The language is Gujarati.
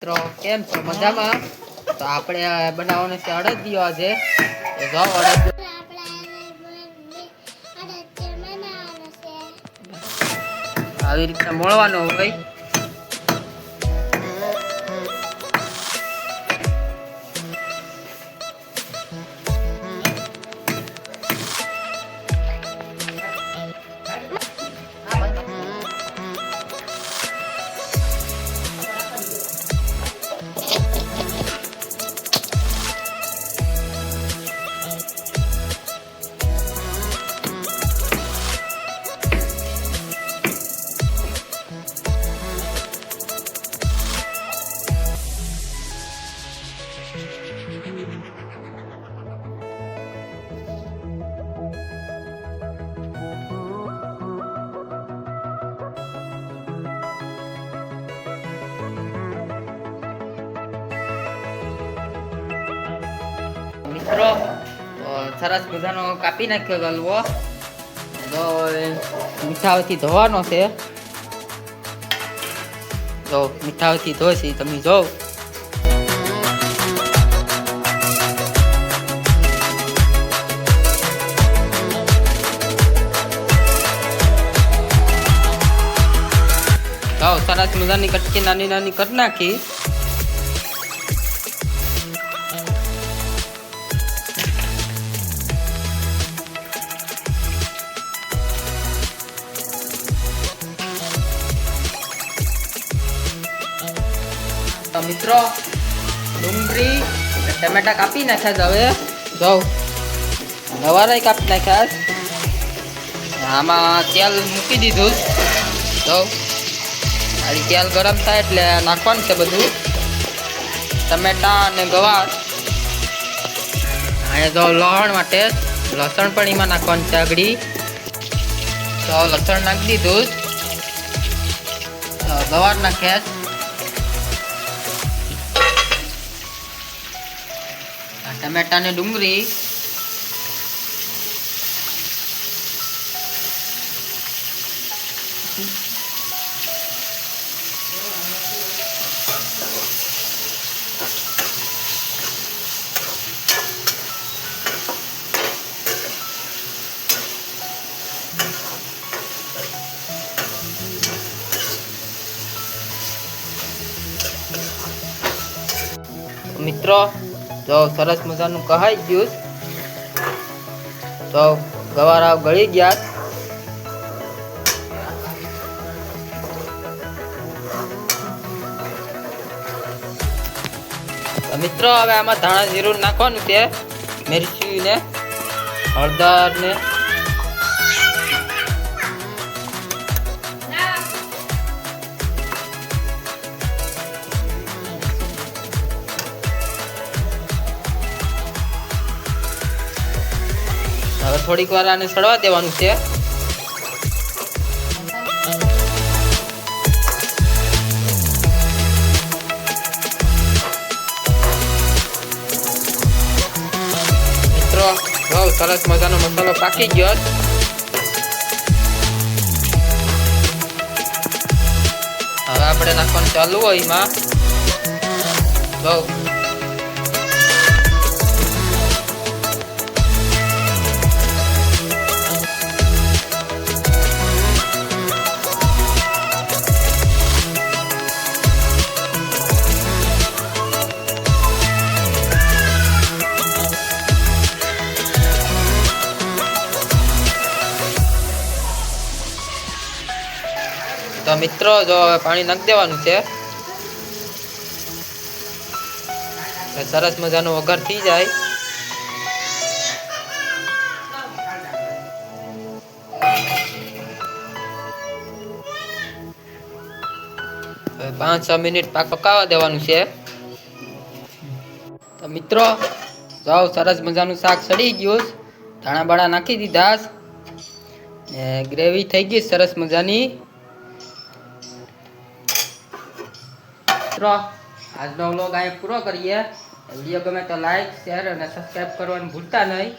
મિત્રો કેમ છો મજામાં? તો આપણે બનાવવાનો છે અડદિયો આજે. તો જાઓ અડદિયો આવી રીતના મોળવાનો હોય. મિત્રો સરસ મજાનો કાપી નાખ્યો ગલવો. તો મીઠાવથી ધોવાનો છે. તો મીઠાવથી ધોસી તમે જોવ. તો સરસ મજાની કટકી નાની નાની કરી નાખી. તો મિત્રો ડુંગળી ટમેટા કાપી નાખ્યા. હવે જો ગવારાય કાપી નાખ્યા. આમાં તેલ મૂકી દીધું. તો તેલ ગરમ થાય એટલે નાખવાનું છે બધું ટમેટા અને ગવાર. અહીંયા જો લસણ માટે લસણ પણ એમાં નાખવાનું છે આગળ. તો લસણ નાખી દીધું. ગવાર નાખ્યા. ટમેટા ને ડુંગળી. મિત્રો જો સરસ મજાનું કહાઈ ગયું. તો ગવારા ગળી ગયા. તો મિત્રો હવે આમાં ધાણા જીરું નાખવાનું છે, મિરચી ને હળદર ને હવે થોડીક વાર આને સડવા દેવાનું છે. મિત્રો બહુ સરસ મજાનો મસાલો પાકી ગયો. હવે આપણે નાખવાનું ચાલુ હોય એમાં બહુ તો મિત્રો જો પાણી નાખી દેવાનું છે. સરસ મજાનો વઘાર થઈ જાય. હવે 5-6 મિનિટ પકાવવા દેવાનું છે. તો મિત્રો જો સરસ મજાનું શાક સડી ગયું. ધાણા બાણા નાખી દીધા ને ગ્રેવી થઈ ગઈ સરસ મજાની. આજનો વ્લોગ અહીંયા પૂરો કરીએ. વિડીયો ગમે તો લાઈક, શેર અને સબસ્ક્રાઈબ કરવાનું ભૂલતા નહીં.